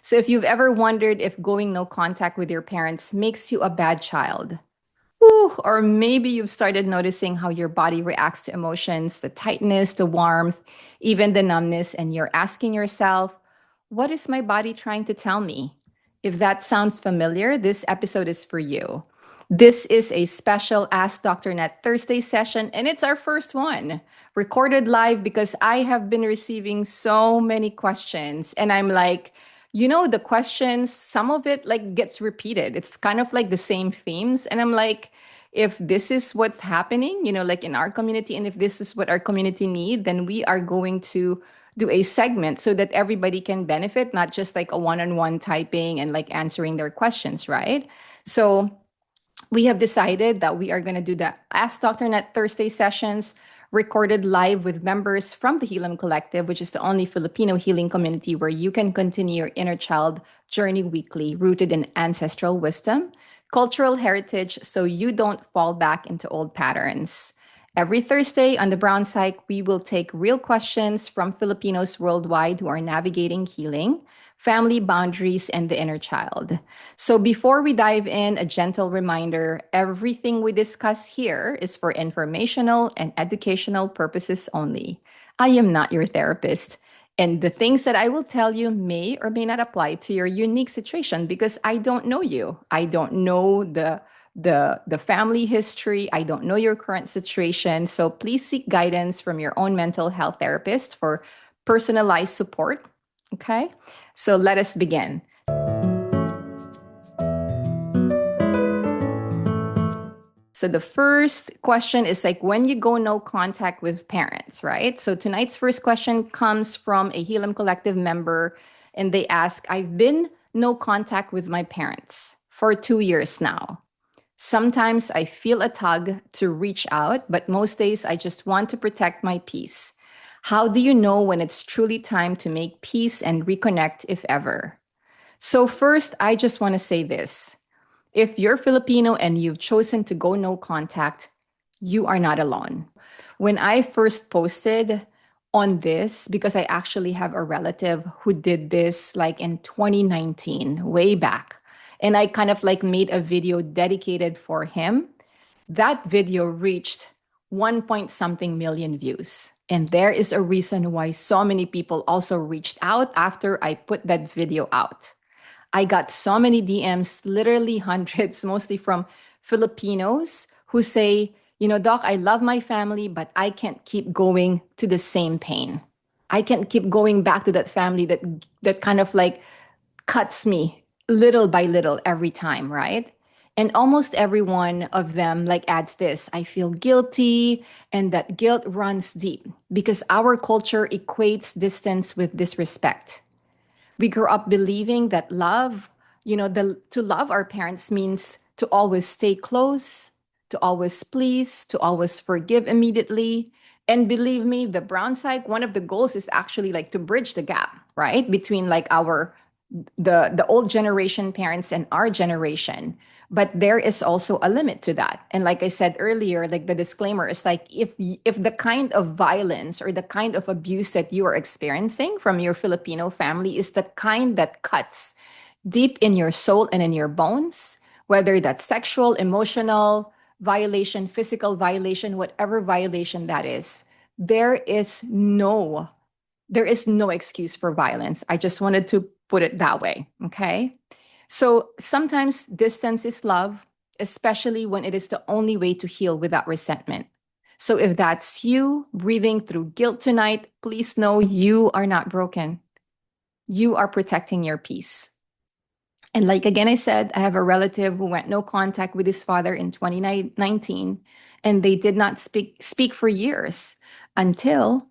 So if you've ever wondered if going no contact with your parents makes you a bad child, whew, or maybe you've started noticing how your body reacts to emotions, the tightness, the warmth, even the numbness, and you're asking yourself, what is my body trying to tell me? If that sounds familiar, this episode is for you. This is a special Ask Dr. Nette Thursday session, and it's our first one, recorded live because I have been receiving so many questions. And I'm like, the questions, some of it like gets repeated. It's kind of like the same themes. And I'm like, if this is what's happening, like in our community, and if this is what our community need, then we are going to do a segment so that everybody can benefit, not just like a one-on-one typing and like answering their questions, right? So we have decided that we are going to do the Ask Dr. Net Thursday sessions recorded live with members from the Hilom Collective, which is the only Filipino healing community where you can continue your inner child journey weekly, rooted in ancestral wisdom, cultural heritage, so you don't fall back into old patterns. Every Thursday on the Brown Psych, we will take real questions from Filipinos worldwide who are navigating healing, family boundaries, and the inner child. So before we dive in, a gentle reminder, everything we discuss here is for informational and educational purposes only. I am not your therapist. And the things that I will tell you may or may not apply to your unique situation because I don't know you. I don't know the family history. I don't know your current situation. So please seek guidance from your own mental health therapist for personalized support. Okay? So let us begin. So the first question is like when you go no contact with parents, right? So tonight's first question comes from a Hilom Collective member, and they ask, I've been no contact with my parents for 2 years now. Sometimes I feel a tug to reach out, but most days I just want to protect my peace. How do you know when it's truly time to make peace and reconnect, if ever? So, first, I just want to say this. If you're Filipino and you've chosen to go no contact, you are not alone. When I first posted on this, because I actually have a relative who did this like in 2019, way back, and I kind of like made a video dedicated for him, that video reached 1 point something million views. And there is a reason why so many people also reached out after I put that video out. I got so many DMs, literally hundreds, mostly from Filipinos who say, Doc, I love my family, but I can't keep going to the same pain. I can't keep going back to that family that kind of like cuts me little by little every time, right? And almost every one of them like adds this, I feel guilty, and that guilt runs deep because our culture equates distance with disrespect. We grew up believing that love, to love our parents means to always stay close, to always please, to always forgive immediately. And believe me, the brown side, one of the goals is actually like to bridge the gap, right? Between like the old generation parents and our generation. But there is also a limit to that. And like I said earlier, like the disclaimer is like if the kind of violence or the kind of abuse that you are experiencing from your Filipino family is the kind that cuts deep in your soul and in your bones, whether that's sexual, emotional violation, physical violation, whatever violation that is, there is no there is no excuse for violence. I just wanted to put it that way. Okay. So sometimes distance is love, especially when it is the only way to heal without resentment. So if that's you breathing through guilt tonight, please know you are not broken. You are protecting your peace. And like again, I said, I have a relative who went no contact with his father in 2019, and they did not speak for years until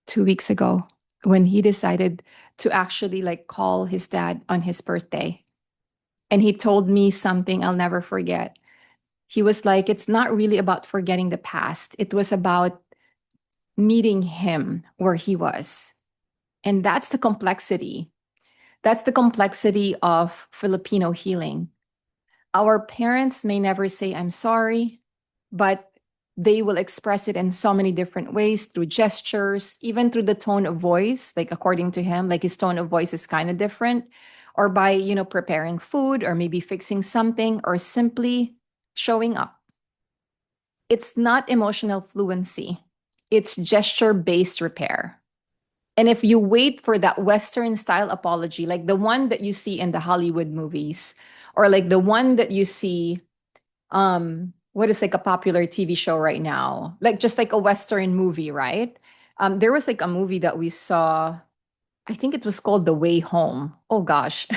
2 weeks ago when he decided to actually like call his dad on his birthday. And he told me something I'll never forget. He was like, it's not really about forgetting the past. It was about meeting him where he was. And that's the complexity. That's the complexity of Filipino healing. Our parents may never say, I'm sorry, but They will express it in so many different ways through gestures, even through the tone of voice. Like, according to him, like his tone of voice is kind of different, or by, preparing food or maybe fixing something or simply showing up. It's not emotional fluency, it's gesture based repair. And if you wait for that Western style apology, like the one that you see in the Hollywood movies, or like the one that you see, what is like a popular TV show right now, like just like a Western movie, right? There was like a movie that we saw, I think it was called The Way Home. Oh gosh,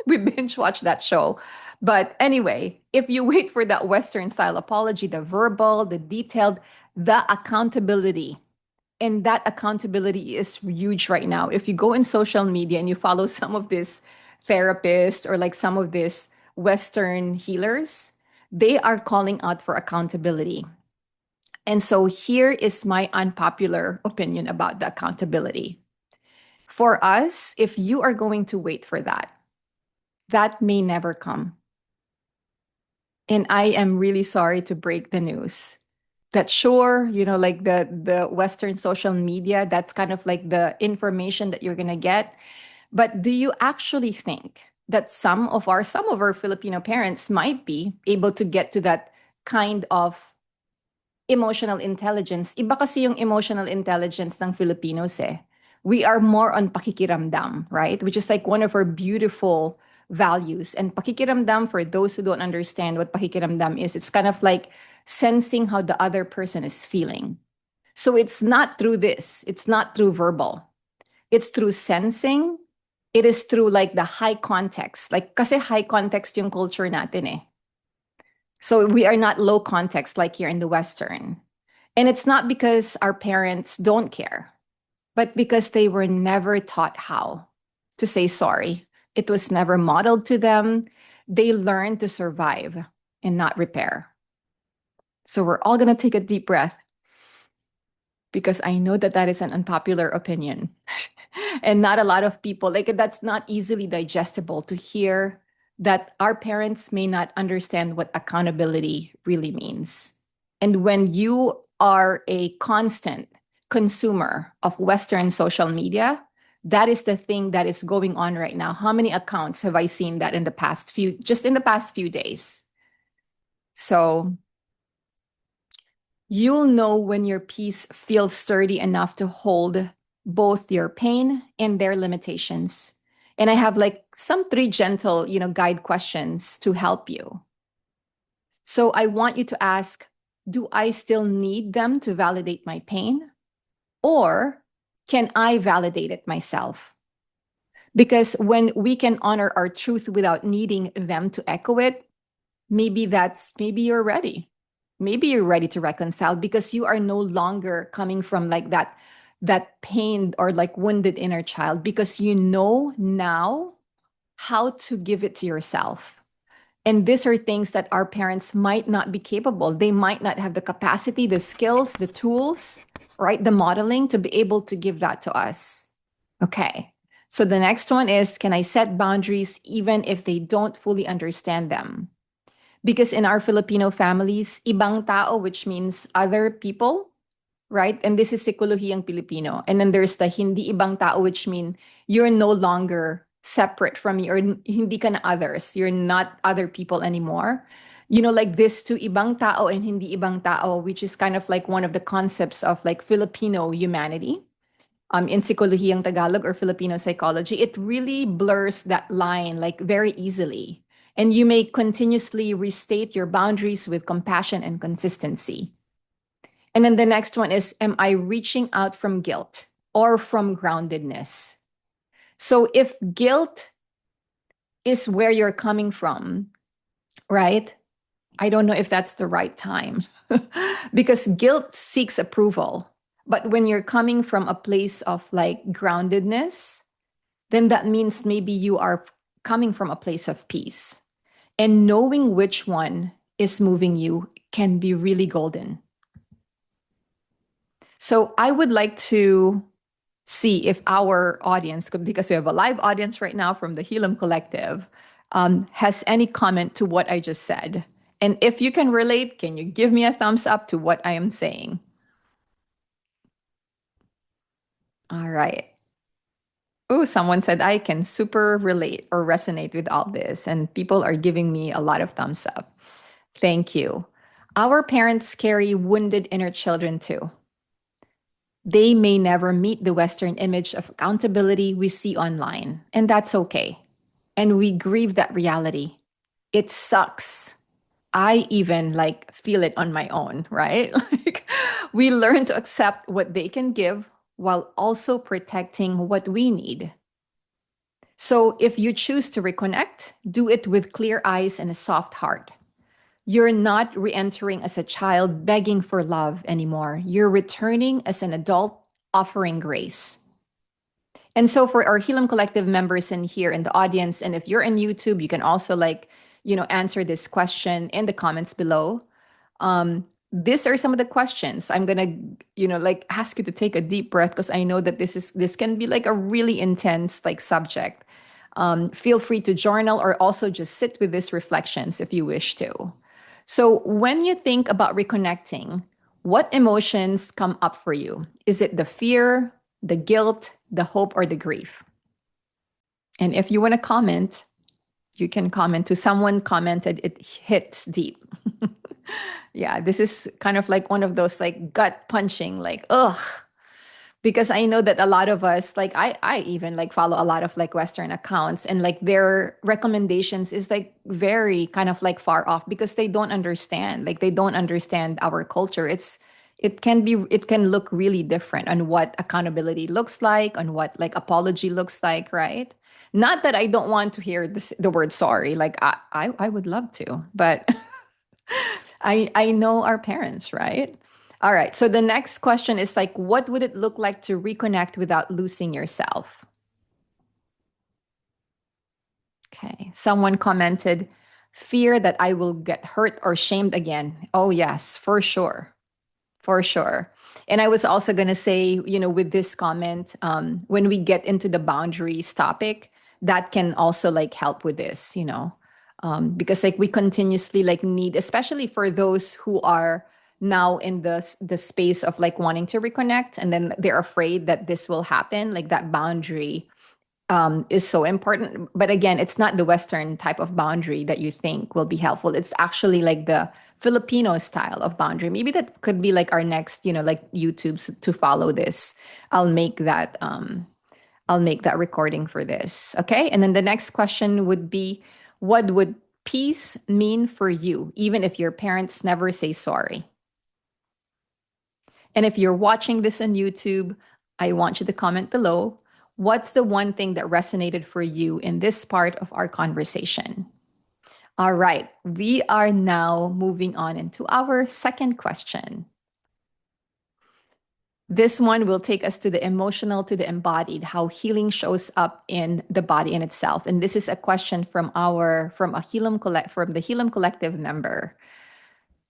we binge watched that show. But anyway, if you wait for that Western style apology, the verbal, the detailed, the accountability, and that accountability is huge right now. If you go in social media and you follow some of these therapists or like some of these Western healers, they are calling out for accountability. And so here is my unpopular opinion about the accountability. For us, if you are going to wait for that, that may never come. And I am really sorry to break the news that sure, like the Western social media, that's kind of like the information that you're gonna get. But do you actually think that some of our Filipino parents might be able to get to that kind of emotional intelligence? Iba kasi yung emotional intelligence ng Filipinos eh. We are more on pakikiramdam, right? Which is like one of our beautiful values. And pakikiramdam, for those who don't understand what pakikiramdam is, it's kind of like sensing how the other person is feeling. So it's not through this, it's not through verbal. It's through sensing. It is through like the high context. Like, kasi high context yung culture natin eh. So we are not low context like here in the Western. And it's not because our parents don't care, but because they were never taught how to say sorry. It was never modeled to them. They learned to survive and not repair. So we're all going to take a deep breath because I know that that is an unpopular opinion. And not a lot of people, like, that's not easily digestible to hear that our parents may not understand what accountability really means. And when you are a constant consumer of Western social media, that is the thing that is going on right now. How many accounts have I seen that just in the past few days? So you'll know when your piece feels sturdy enough to hold both your pain and their limitations. And I have like some three gentle, guide questions to help you. So I want you to ask, do I still need them to validate my pain? Or can I validate it myself? Because when we can honor our truth without needing them to echo it, maybe you're ready. Maybe you're ready to reconcile because you are no longer coming from like that pained or like wounded inner child, because you know now how to give it to yourself. And these are things that our parents might not be capable. They might not have the capacity, the skills, the tools, right? The modeling to be able to give that to us. Okay. So the next one is, can I set boundaries even if they don't fully understand them? Because in our Filipino families, ibang tao, which means other people, right? And this is Psikolohiyang Pilipino. And then there's the hindi ibang tao, which mean you're no longer separate from me, or hindi ka na others. You're not other people anymore. Like this to ibang tao and hindi ibang tao, which is kind of like one of the concepts of like Filipino humanity. In Psikolohiyang Tagalog or Filipino psychology, it really blurs that line like very easily. And you may continuously restate your boundaries with compassion and consistency. And then the next one is, am I reaching out from guilt or from groundedness? So if guilt is where you're coming from, right? I don't know if that's the right time because guilt seeks approval. But when you're coming from a place of like groundedness, then that means maybe you are coming from a place of peace. And knowing which one is moving you can be really golden. So I would like to see if our audience, because we have a live audience right now from the Hilom Collective, has any comment to what I just said. And if you can relate, can you give me a thumbs up to what I am saying? All right. Oh, someone said I can super relate or resonate with all this, and people are giving me a lot of thumbs up. Thank you. Our parents carry wounded inner children too. They may never meet the Western image of accountability we see online, and that's okay. And we grieve that reality. It sucks. I even like feel it on my own, right? Like we learn to accept what they can give while also protecting what we need. So if you choose to reconnect, do it with clear eyes and a soft heart. You're not re entering as a child begging for love anymore. You're returning as an adult offering grace. And so for our Hilom Collective members in here in the audience, and if you're in YouTube, you can also answer this question in the comments below. These are some of the questions I'm gonna, ask you to take a deep breath because I know that this can be like a really intense like subject. Feel free to journal or also just sit with these reflections if you wish to. So when you think about reconnecting, what emotions come up for you? Is it the fear, the guilt, the hope, or the grief? And if you want to comment, you can comment to someone commented it hits deep. Yeah, this is kind of like one of those like gut punching, like, ugh, because I know that a lot of us, like I even like follow a lot of like Western accounts and like their recommendations is like very kind of like far off because they don't understand. Like they don't understand our culture. It can look really different on what accountability looks like, on what like apology looks like, right? Not that I don't want to hear the word sorry. Like I would love to, but I know our parents, right? All right. So the next question is like, what would it look like to reconnect without losing yourself? Okay. Someone commented, fear that I will get hurt or shamed again. Oh, yes, for sure. For sure. And I was also going to say, with this comment, when we get into the boundaries topic, that can also like help with this, because like we continuously like need, especially for those who are now in the space of like wanting to reconnect and then they're afraid that this will happen, like that boundary is so important. But again, it's not the Western type of boundary that you think will be helpful. It's actually like the Filipino style of boundary. Maybe that could be like our next, like YouTube's to follow this. I'll make that I'll make that recording for this. Okay. And then the next question would be, what would peace mean for you, even if your parents never say sorry? And if you're watching this on YouTube, I want you to comment below. What's the one thing that resonated for you in this part of our conversation? All right, we are now moving on into our second question. This one will take us to the emotional, to the embodied, how healing shows up in the body in itself. And this is a question from the Hilom Collective member.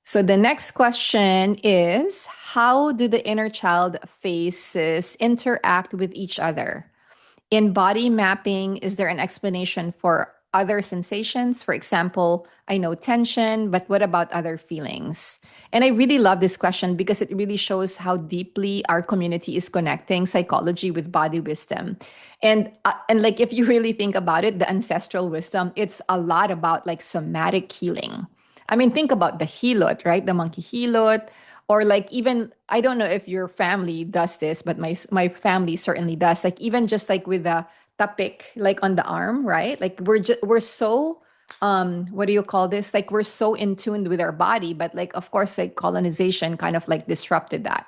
So the next question is, how do the inner child faces interact with each other? In body mapping, is there an explanation for other sensations? For example, I know tension, but what about other feelings? And I really love this question because it really shows how deeply our community is connecting psychology with body wisdom. And like if you really think about it, the ancestral wisdom, it's a lot about like somatic healing. I mean, think about the hilot, right? The monkey hilot, or like even I don't know if your family does this, but my family certainly does. Like even just like with the tapik, like on the arm, right? Like we're so what do you call this? Like we're so in tune with our body, but like of course like colonization kind of like disrupted that.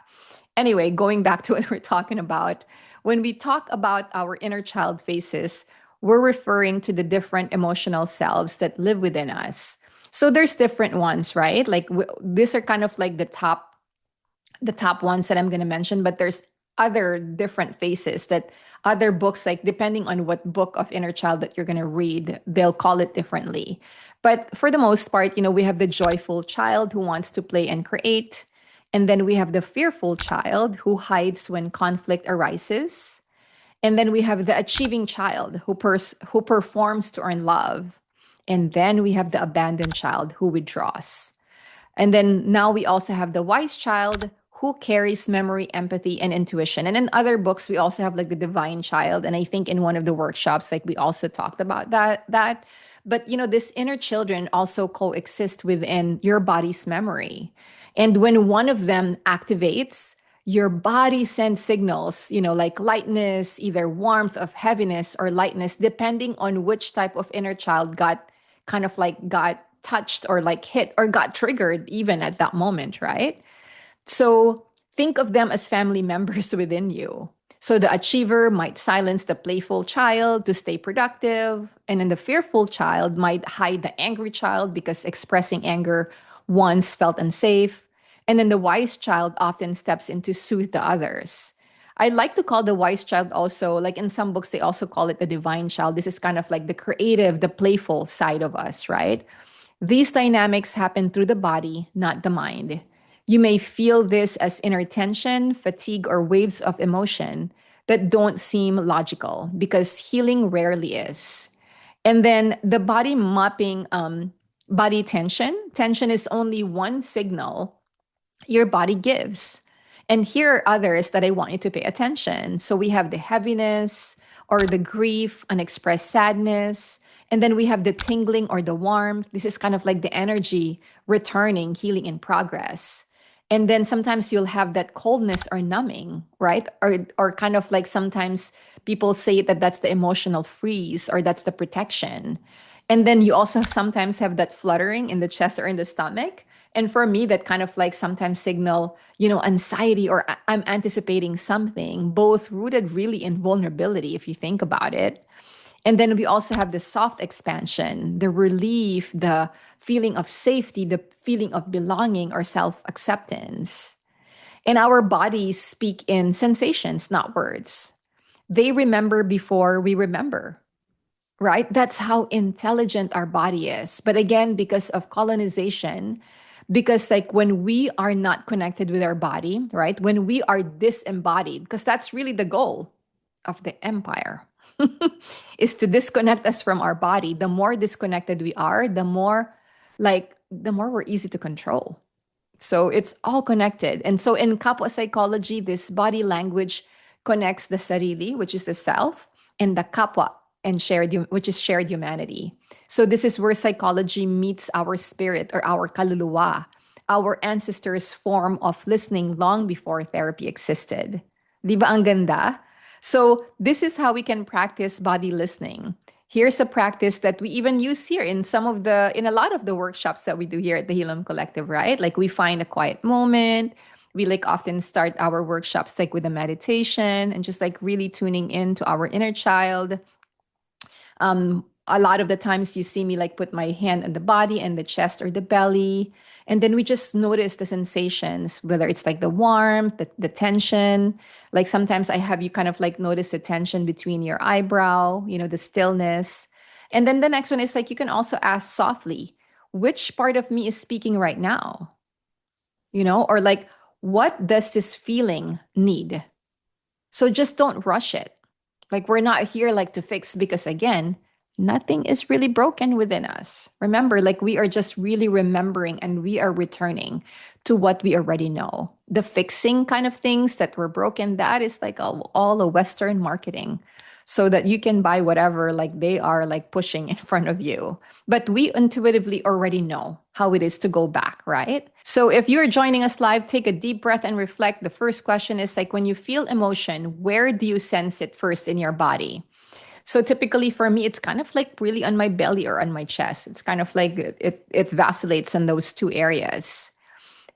Anyway, going back to what we're talking about, when we talk about our inner child faces, we're referring to the different emotional selves that live within us. So there's different ones, right? Like these are kind of like the top ones that I'm going to mention, but there's other different faces that other books, like depending on what book of inner child that you're going to read, they'll call it differently. But for the most part, we have the joyful child who wants to play and create. And then we have the fearful child who hides when conflict arises. And then we have the achieving child who performs to earn love. And then we have the abandoned child who withdraws. And then now we also have the wise child who carries memory, empathy, and intuition. And in other books, we also have like the divine child. And I think in one of the workshops, like we also talked about that. But this inner children also coexist within your body's memory. And when one of them activates, your body sends signals, like lightness, either warmth of heaviness or lightness, depending on which type of inner child got touched or like hit or got triggered even at that moment, right? So think of them as family members within you. So the achiever might silence the playful child to stay productive, and then the fearful child might hide the angry child because expressing anger once felt unsafe. And then the wise child often steps in to soothe the others. I like to call the wise child also, like in some books, they also call it the divine child. This is kind of like the creative, the playful side of us, right? These dynamics happen through the body, not the mind. You may feel this as inner tension, fatigue, or waves of emotion that don't seem logical because healing rarely is. And then the body mapping, body tension. Tension is only one signal your body gives. And here are others that I want you to pay attention. So we have the heaviness or the grief, unexpressed sadness. And then we have the tingling or the warmth. This is kind of like the energy returning, healing in progress. And then sometimes you'll have that coldness or numbing, right? Or kind of like sometimes people say that that's the emotional freeze or that's the protection. And then you also sometimes have that fluttering in the chest or in the stomach. And for me, that kind of like sometimes signal, anxiety or I'm anticipating something, both rooted really in vulnerability, if you think about it. And then we also have the soft expansion, the relief, the feeling of safety, the feeling of belonging or self acceptance. And our bodies speak in sensations, not words. They remember before we remember, right? That's how intelligent our body is. But again, because of colonization, because like when we are not connected with our body, right? When we are disembodied, because that's really the goal of the empire is to disconnect us from our body. The more disconnected we are, the more we're easy to control. So it's all connected. And so in Kapwa psychology, this body language connects the sarili, which is the self, and the kapwa, and which is shared humanity. So this is where psychology meets our spirit or our kaluluwa, our ancestors' form of listening long before therapy existed. Di ba ang ganda? So this is how we can practice body listening. Here's a practice that we even use here in a lot of the workshops that we do here at the Hilom Collective, right? Like we find a quiet moment. We like often start our workshops like with a meditation and just like really tuning into our inner child. A lot of the times you see me like put my hand on the body and the chest or the belly. And then we just notice the sensations, whether it's like the warmth, the tension. Like sometimes I have you kind of like notice the tension between your eyebrow, the stillness. And then the next one is like you can also ask softly, which part of me is speaking right now? Or like, what does this feeling need? So just don't rush it. Like we're not here like to fix because again, nothing is really broken within us. Remember, like we are just really remembering and we are returning to what we already know. The fixing kind of things that were broken, that is like all the Western marketing so that you can buy whatever like they are like pushing in front of you. But we intuitively already know how it is to go back, right? So if you're joining us live, take a deep breath and reflect. The first question is like when you feel emotion, where do you sense it first in your body? So typically for me, it's kind of like really on my belly or on my chest. It's kind of like it vacillates in those two areas.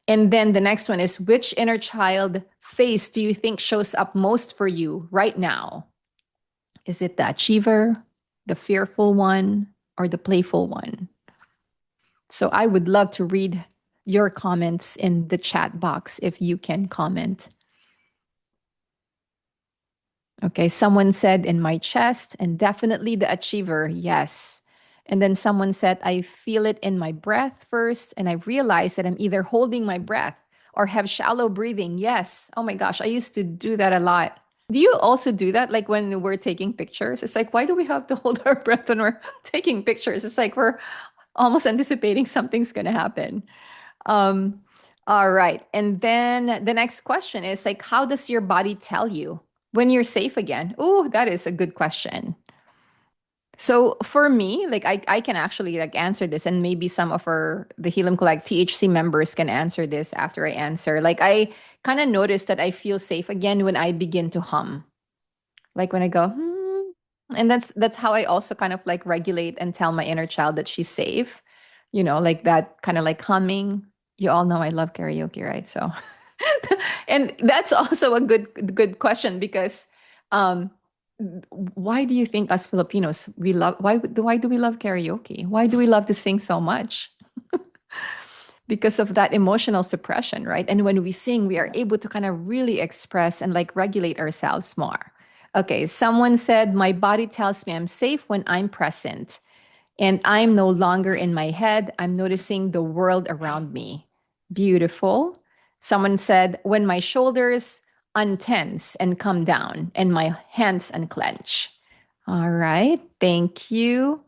And then the next one is which inner child face do you think shows up most for you right now? Is it the achiever, the fearful one, or the playful one? So I would love to read your comments in the chat box if you can comment. Okay, someone said in my chest, and definitely the achiever, yes. And then someone said, I feel it in my breath first, and I realize that I'm either holding my breath or have shallow breathing. Yes. Oh my gosh, I used to do that a lot. Do you also do that? Like when we're taking pictures, it's like, why do we have to hold our breath when we're taking pictures? It's like we're almost anticipating something's going to happen. Um, all right. And then the next question is like, how does your body tell you when you're safe again? Oh, that is a good question. So for me, like I can actually like answer this, and maybe some of the Helium Collect THC members can answer this after I answer. Like I kind of notice that I feel safe again when I begin to hum. Like when I go, and that's how I also kind of like regulate and tell my inner child that she's safe. Like that kind of like humming. You all know I love karaoke, right? So and that's also a good question because um why do you think us Filipinos we love why do we love karaoke? Why do we love to sing so much? Because of that emotional suppression, right? And when we sing, we are able to kind of really express and like regulate ourselves more. Okay, someone said, my body tells me I'm safe when I'm present and I'm no longer in my head. I'm noticing the world around me. Beautiful. Someone said, when my shoulders untense and come down and my hands unclench. All right, thank you.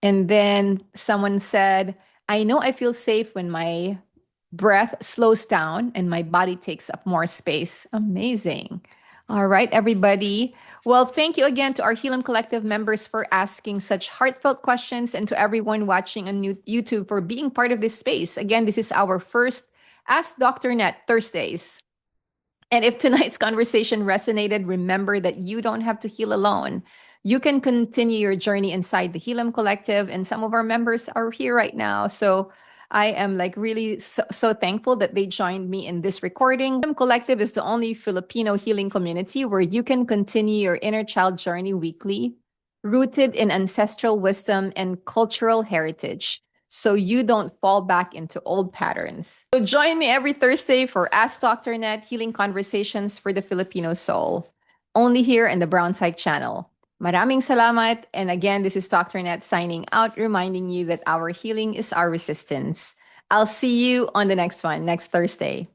And then someone said, I know I feel safe when my breath slows down and my body takes up more space. Amazing. All right, everybody. Well, thank you again to our Hilom Collective members for asking such heartfelt questions and to everyone watching on YouTube for being part of this space. Again, this is our first Ask Dr. Nette Thursdays. And if tonight's conversation resonated, remember that you don't have to heal alone. You can continue your journey inside the Hilom Collective, and some of our members are here right now. So I am like really so thankful that they joined me in this recording. Hilom Collective is the only Filipino healing community where you can continue your inner child journey weekly, rooted in ancestral wisdom and cultural heritage, so you don't fall back into old patterns. So join me every Thursday for Ask Dr. Net Healing Conversations for the Filipino Soul, only here in the Brown Side channel. Maraming salamat. And again, this is Dr. Net signing out, reminding you that our healing is our resistance. I'll see you on the next one, next Thursday.